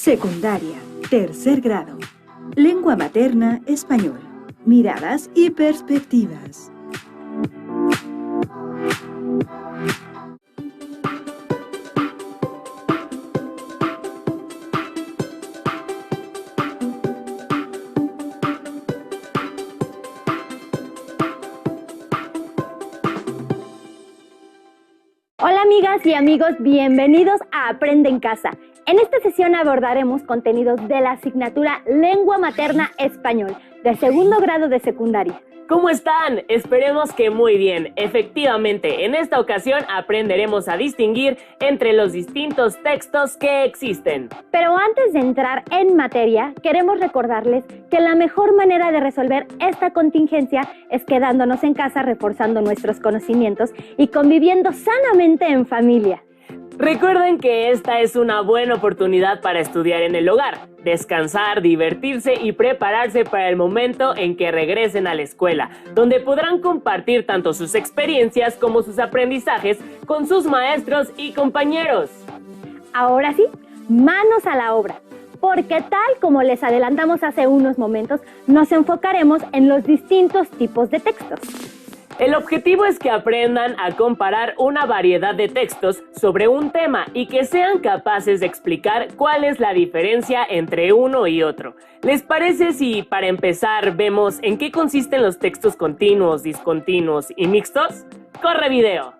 Secundaria, tercer grado. Lengua materna, español. Miradas y perspectivas. Hola amigas y amigos, bienvenidos a Aprende en Casa. En esta sesión abordaremos contenidos de la asignatura Lengua Materna Español, de segundo grado de secundaria. ¿Cómo están? Esperemos que muy bien. Efectivamente, en esta ocasión aprenderemos a distinguir entre los distintos textos que existen. Pero antes de entrar en materia, queremos recordarles que la mejor manera de resolver esta contingencia es quedándonos en casa, reforzando nuestros conocimientos y conviviendo sanamente en familia. Recuerden que esta es una buena oportunidad para estudiar en el hogar, descansar, divertirse y prepararse para el momento en que regresen a la escuela, donde podrán compartir tanto sus experiencias como sus aprendizajes con sus maestros y compañeros. Ahora sí, manos a la obra, porque tal como les adelantamos hace unos momentos, nos enfocaremos en los distintos tipos de textos. El objetivo es que aprendan a comparar una variedad de textos sobre un tema y que sean capaces de explicar cuál es la diferencia entre uno y otro. ¿Les parece si, para empezar, vemos en qué consisten los textos continuos, discontinuos y mixtos? ¡Corre video!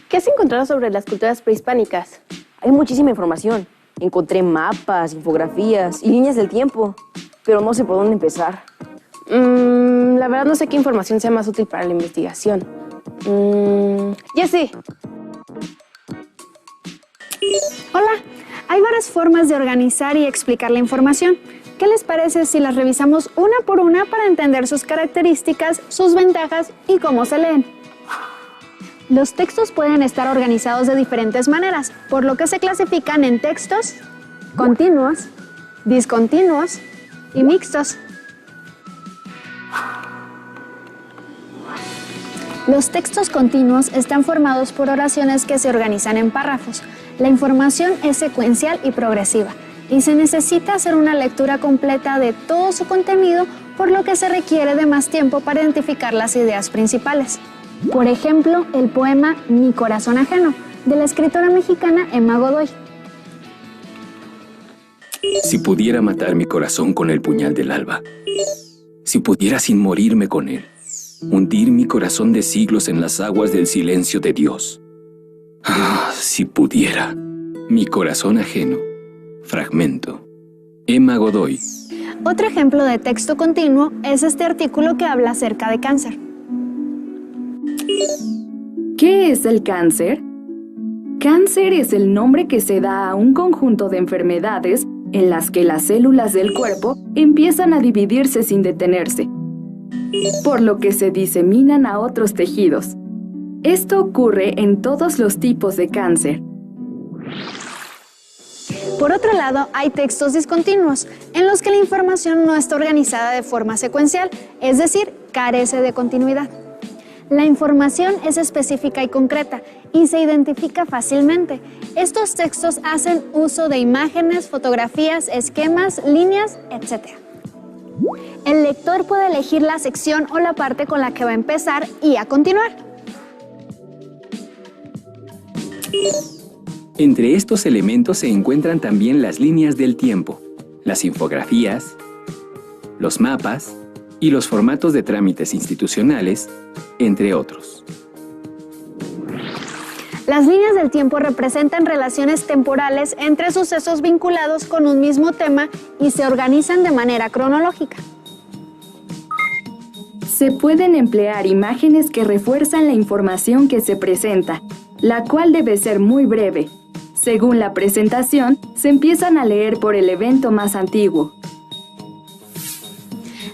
¿Qué has encontrado sobre las culturas prehispánicas? Hay muchísima información. Encontré mapas, infografías y líneas del tiempo, pero no sé por dónde empezar. La verdad no sé qué información sea más útil para la investigación. Ya sé. Hola, hay varias formas de organizar y explicar la información. ¿Qué les parece si las revisamos una por una para entender sus características, sus ventajas y cómo se leen? Los textos pueden estar organizados de diferentes maneras, por lo que se clasifican en textos continuos, discontinuos y mixtos. Los textos continuos están formados por oraciones que se organizan en párrafos. La información es secuencial y progresiva, y se necesita hacer una lectura completa de todo su contenido, por lo que se requiere de más tiempo para identificar las ideas principales. Por ejemplo, el poema Mi corazón ajeno, de la escritora mexicana Emma Godoy. Si pudiera matar mi corazón con el puñal del alba, si pudiera sin morirme con él, hundir mi corazón de siglos en las aguas del silencio de Dios. Si pudiera, mi corazón ajeno. Fragmento. Emma Godoy. Otro ejemplo de texto continuo es este artículo que habla acerca de cáncer. ¿Qué es el cáncer? Cáncer es el nombre que se da a un conjunto de enfermedades en las que las células del cuerpo empiezan a dividirse sin detenerse, por lo que se diseminan a otros tejidos. Esto ocurre en todos los tipos de cáncer. Por otro lado, hay textos discontinuos, en los que la información no está organizada de forma secuencial, es decir, carece de continuidad. La información es específica y concreta y se identifica fácilmente. Estos textos hacen uso de imágenes, fotografías, esquemas, líneas, etc. El lector puede elegir la sección o la parte con la que va a empezar y a continuar. Entre estos elementos se encuentran también las líneas del tiempo, las infografías, los mapas y los formatos de trámites institucionales, entre otros. Las líneas del tiempo representan relaciones temporales entre sucesos vinculados con un mismo tema y se organizan de manera cronológica. Se pueden emplear imágenes que refuerzan la información que se presenta, la cual debe ser muy breve. Según la presentación, se empiezan a leer por el evento más antiguo.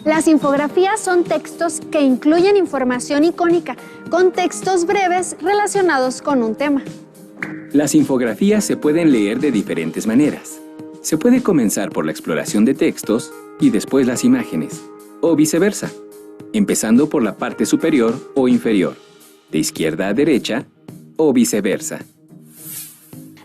Las infografías son textos que incluyen información icónica, con textos breves relacionados con un tema. Las infografías se pueden leer de diferentes maneras. Se puede comenzar por la exploración de textos y después las imágenes, o viceversa, empezando por la parte superior o inferior, de izquierda a derecha o viceversa.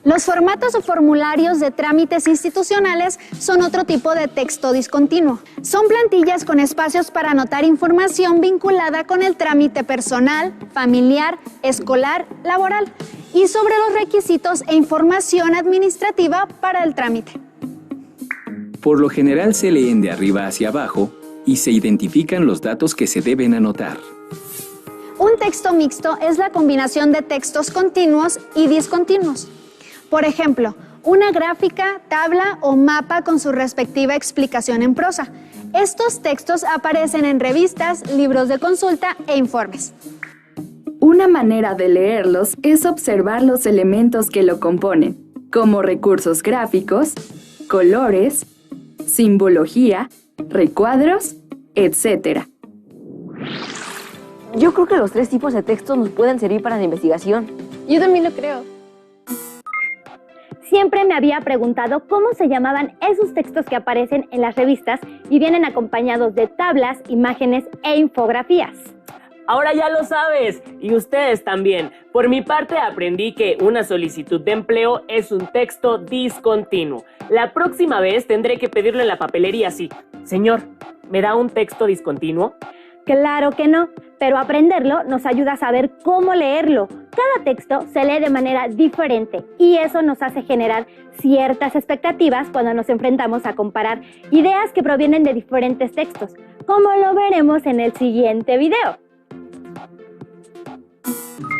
Los formatos o formularios de trámites institucionales son otro tipo de texto discontinuo. Son plantillas con espacios para anotar información vinculada con el trámite personal, familiar, escolar, laboral y sobre los requisitos e información administrativa para el trámite. Por lo general se leen de arriba hacia abajo y se identifican los datos que se deben anotar. Un texto mixto es la combinación de textos continuos y discontinuos. Por ejemplo, una gráfica, tabla o mapa con su respectiva explicación en prosa. Estos textos aparecen en revistas, libros de consulta e informes. Una manera de leerlos es observar los elementos que lo componen, como recursos gráficos, colores, simbología, recuadros, etc. Yo creo que los 3 tipos de textos nos pueden servir para la investigación. Yo también lo creo. Siempre me había preguntado cómo se llamaban esos textos que aparecen en las revistas y vienen acompañados de tablas, imágenes e infografías. Ahora ya lo sabes, y ustedes también. Por mi parte aprendí que una solicitud de empleo es un texto discontinuo. La próxima vez tendré que pedirlo en la papelería así. Señor, ¿me da un texto discontinuo? Claro que no, pero aprenderlo nos ayuda a saber cómo leerlo. Cada texto se lee de manera diferente y eso nos hace generar ciertas expectativas cuando nos enfrentamos a comparar ideas que provienen de diferentes textos, como lo veremos en el siguiente video.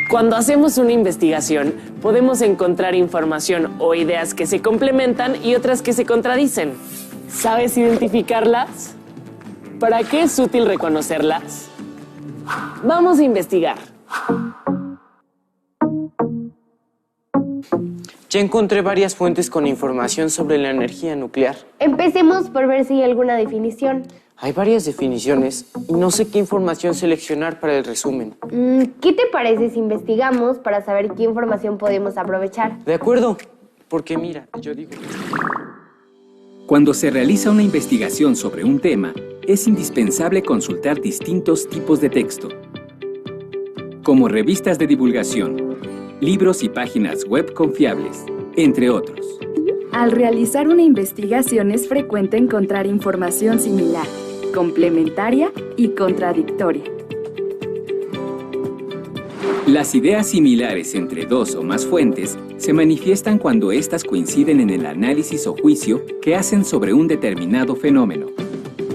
Cuando hacemos una investigación, podemos encontrar información o ideas que se complementan y otras que se contradicen. ¿Sabes identificarlas? ¿Para qué es útil reconocerlas? Vamos a investigar. Ya encontré varias fuentes con información sobre la energía nuclear. Empecemos por ver si hay alguna definición. Hay varias definiciones y no sé qué información seleccionar para el resumen. ¿Qué te parece si investigamos para saber qué información podemos aprovechar? De acuerdo, porque mira, yo digo... Cuando se realiza una investigación sobre un tema, es indispensable consultar distintos tipos de texto, como revistas de divulgación, libros y páginas web confiables, entre otros. Al realizar una investigación es frecuente encontrar información similar, complementaria y contradictoria. Las ideas similares entre 2 o más fuentes se manifiestan cuando éstas coinciden en el análisis o juicio que hacen sobre un determinado fenómeno.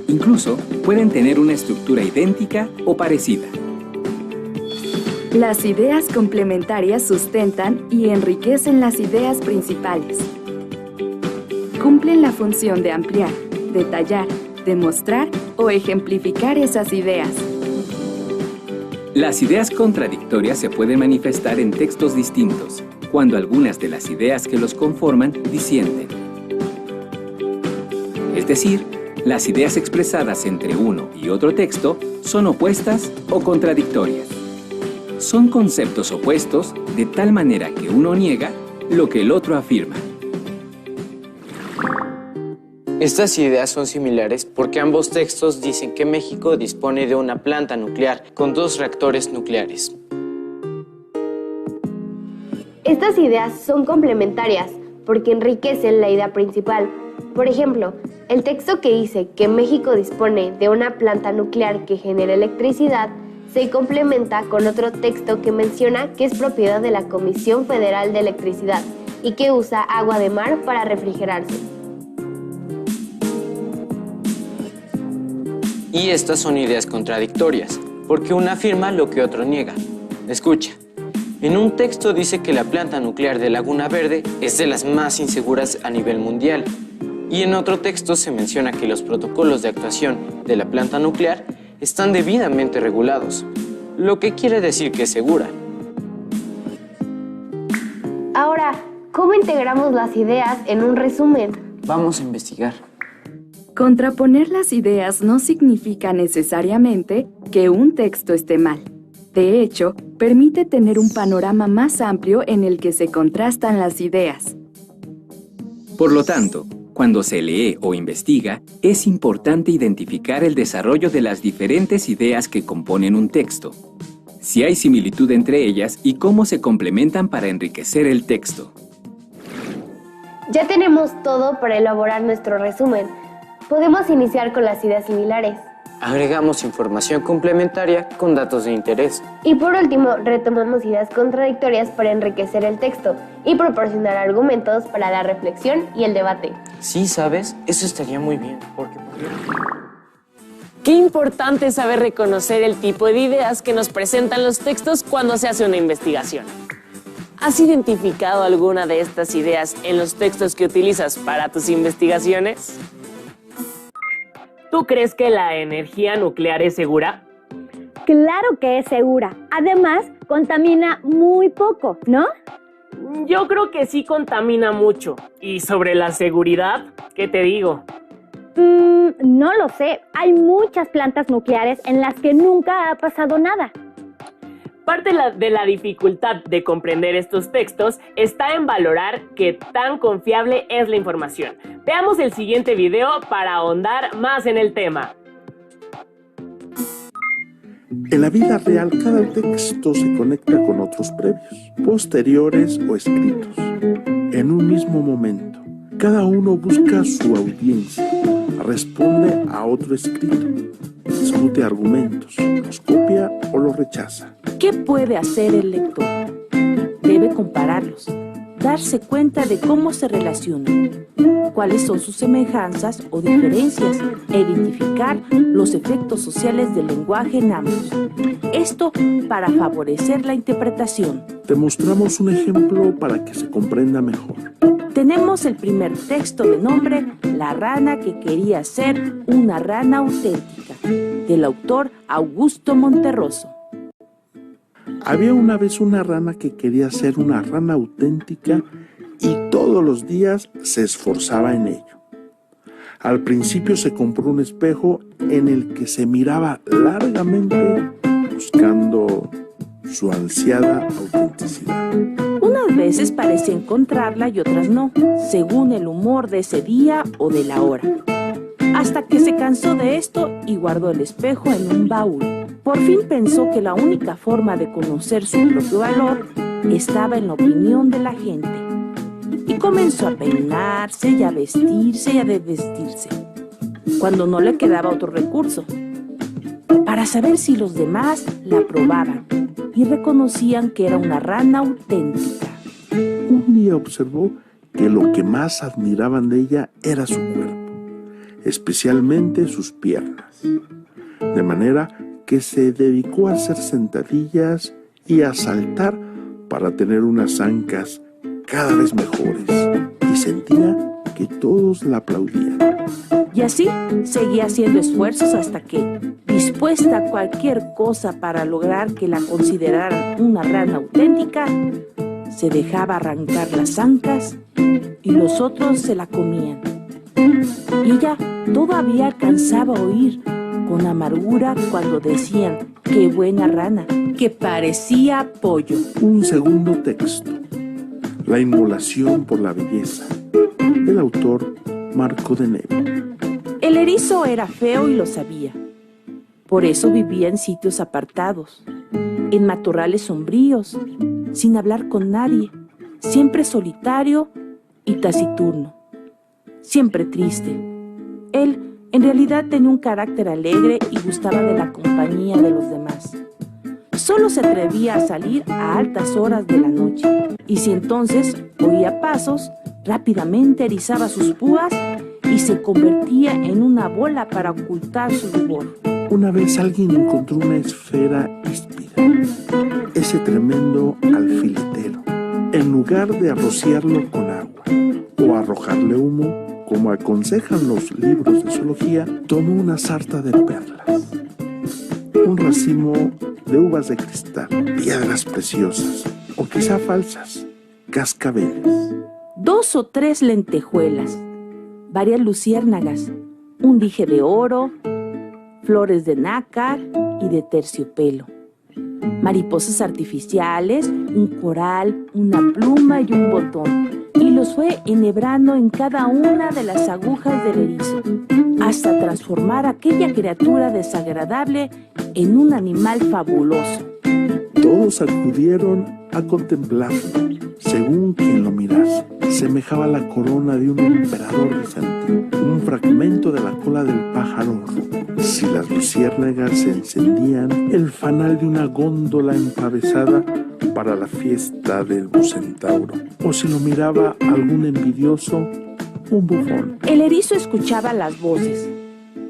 Incluso pueden tener una estructura idéntica o parecida. Las ideas complementarias sustentan y enriquecen las ideas principales. Cumplen la función de ampliar, detallar, demostrar o ejemplificar esas ideas. Las ideas contradictorias se pueden manifestar en textos distintos, cuando algunas de las ideas que los conforman disienten. Es decir, las ideas expresadas entre uno y otro texto son opuestas o contradictorias. Son conceptos opuestos de tal manera que uno niega lo que el otro afirma. Estas ideas son similares porque ambos textos dicen que México dispone de una planta nuclear con 2 reactores nucleares. Estas ideas son complementarias porque enriquecen la idea principal. Por ejemplo, el texto que dice que México dispone de una planta nuclear que genera electricidad se complementa con otro texto que menciona que es propiedad de la Comisión Federal de Electricidad y que usa agua de mar para refrigerarse. Y estas son ideas contradictorias, porque uno afirma lo que otro niega. Escucha, en un texto dice que la planta nuclear de Laguna Verde es de las más inseguras a nivel mundial, y en otro texto se menciona que los protocolos de actuación de la planta nuclear están debidamente regulados, lo que quiere decir que es segura. Ahora, ¿cómo integramos las ideas en un resumen? Vamos a investigar. Contraponer las ideas no significa necesariamente que un texto esté mal. De hecho, permite tener un panorama más amplio en el que se contrastan las ideas. Por lo tanto, cuando se lee o investiga, es importante identificar el desarrollo de las diferentes ideas que componen un texto. si hay similitud entre ellas y cómo se complementan para enriquecer el texto. Ya tenemos todo para elaborar nuestro resumen. Podemos iniciar con las ideas similares. Agregamos información complementaria con datos de interés. Y por último, retomamos ideas contradictorias para enriquecer el texto y proporcionar argumentos para la reflexión y el debate. Sí, ¿sabes? Eso estaría muy bien, porque Qué importante es saber reconocer el tipo de ideas que nos presentan los textos cuando se hace una investigación. ¿Has identificado alguna de estas ideas en los textos que utilizas para tus investigaciones? ¿Tú crees que la energía nuclear es segura? Claro que es segura. Además, contamina muy poco, ¿no? Yo creo que sí contamina mucho. ¿Y sobre la seguridad? ¿Qué te digo? No lo sé. Hay muchas plantas nucleares en las que nunca ha pasado nada. Parte de la dificultad de comprender estos textos está en valorar qué tan confiable es la información. Veamos el siguiente video para ahondar más en el tema. En la vida real, cada texto se conecta con otros previos, posteriores o escritos. En un mismo momento, cada uno busca su audiencia, responde a otro escrito, discute argumentos, los copia o los rechaza. ¿Qué puede hacer el lector? Debe compararlos, darse cuenta de cómo se relacionan, cuáles son sus semejanzas o diferencias e identificar los efectos sociales del lenguaje en ambos. Esto para favorecer la interpretación. Te mostramos un ejemplo para que se comprenda mejor. Tenemos el primer texto de nombre La rana que quería ser una rana auténtica, del autor Augusto Monterroso. Había una vez una rana que quería ser una rana auténtica y todos los días se esforzaba en ello. Al principio se compró un espejo en el que se miraba largamente buscando su ansiada autenticidad. Unas veces parecía encontrarla y otras no, según el humor de ese día o de la hora. Hasta que se cansó de esto y guardó el espejo en un baúl. Por fin pensó que la única forma de conocer su propio valor estaba en la opinión de la gente. Y comenzó a peinarse y a vestirse y a desvestirse, cuando no le quedaba otro recurso, para saber si los demás la aprobaban y reconocían que era una rana auténtica. Un día observó que lo que más admiraban de ella era su cuerpo, especialmente sus piernas, de manera que se dedicó a hacer sentadillas y a saltar para tener unas ancas cada vez mejores, y sentía que todos la aplaudían. Y así seguía haciendo esfuerzos hasta que, dispuesta a cualquier cosa para lograr que la consideraran una rana auténtica, se dejaba arrancar las ancas y los otros se la comían. Y ella todavía alcanzaba a oír con amargura cuando decían ¡qué buena rana!, que parecía pollo. Un segundo texto, La inmolación por la belleza, del autor Marco de Neve. El erizo era feo y lo sabía. Por eso vivía en sitios apartados, en matorrales sombríos, sin hablar con nadie, siempre solitario y taciturno, siempre triste. Él, en realidad, tenía un carácter alegre y gustaba de la compañía de los demás. Solo se atrevía a salir a altas horas de la noche, y si entonces oía pasos, rápidamente erizaba sus púas y se convertía en una bola para ocultar su rubor. Una vez alguien encontró una esfera híspida, ese tremendo alfiletero. En lugar de arrociarlo con agua o arrojarle humo, como aconsejan los libros de zoología, tomó una sarta de perlas, un racimo de uvas de cristal, piedras preciosas o quizá falsas, cascabeles, 2 o 3 lentejuelas, varias luciérnagas, un dije de oro, flores de nácar y de terciopelo, mariposas artificiales, un coral, una pluma y un botón, y los fue enhebrando en cada una de las agujas del erizo, hasta transformar aquella criatura desagradable en un animal fabuloso. Todos acudieron a contemplarlo, según quien lo mirase. Semejaba la corona de un emperador bizantino, un fragmento de la cola del pájaro rojo. Si las luciérnagas se encendían, el fanal de una góndola empavesada para la fiesta del Bucentauro. O si lo miraba algún envidioso, un bufón. El erizo escuchaba las voces,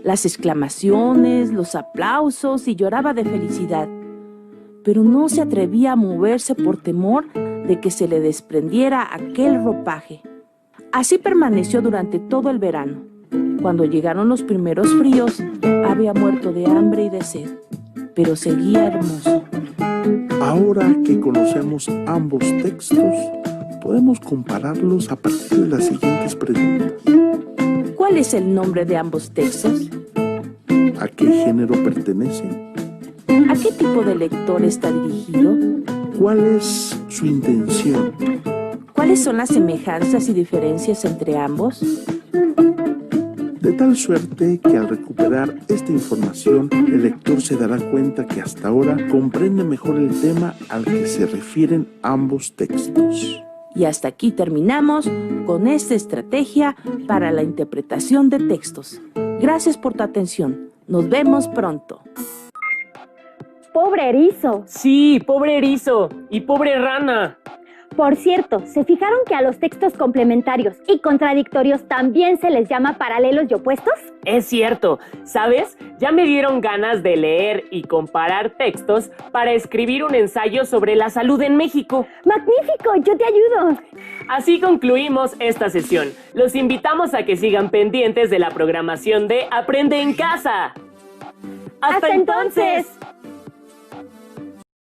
las exclamaciones, los aplausos y lloraba de felicidad, pero no se atrevía a moverse por temor de que se le desprendiera aquel ropaje. Así permaneció durante todo el verano. Cuando llegaron los primeros fríos, había muerto de hambre y de sed, pero seguía hermoso. Ahora que conocemos ambos textos, podemos compararlos a partir de las siguientes preguntas. ¿Cuál es el nombre de ambos textos? ¿A qué género pertenecen? ¿A qué tipo de lector está dirigido? ¿Cuál es su intención? ¿Cuáles son las semejanzas y diferencias entre ambos? De tal suerte que al recuperar esta información, el lector se dará cuenta que hasta ahora comprende mejor el tema al que se refieren ambos textos. Y hasta aquí terminamos con esta estrategia para la interpretación de textos. Gracias por tu atención. Nos vemos pronto. ¡Pobre erizo! Sí, pobre erizo y pobre rana. Por cierto, ¿se fijaron que a los textos complementarios y contradictorios también se les llama paralelos y opuestos? Es cierto, ¿sabes? Ya me dieron ganas de leer y comparar textos para escribir un ensayo sobre la salud en México. ¡Magnífico! ¡Yo te ayudo! Así concluimos esta sesión. Los invitamos a que sigan pendientes de la programación de Aprende en Casa. ¡Hasta entonces!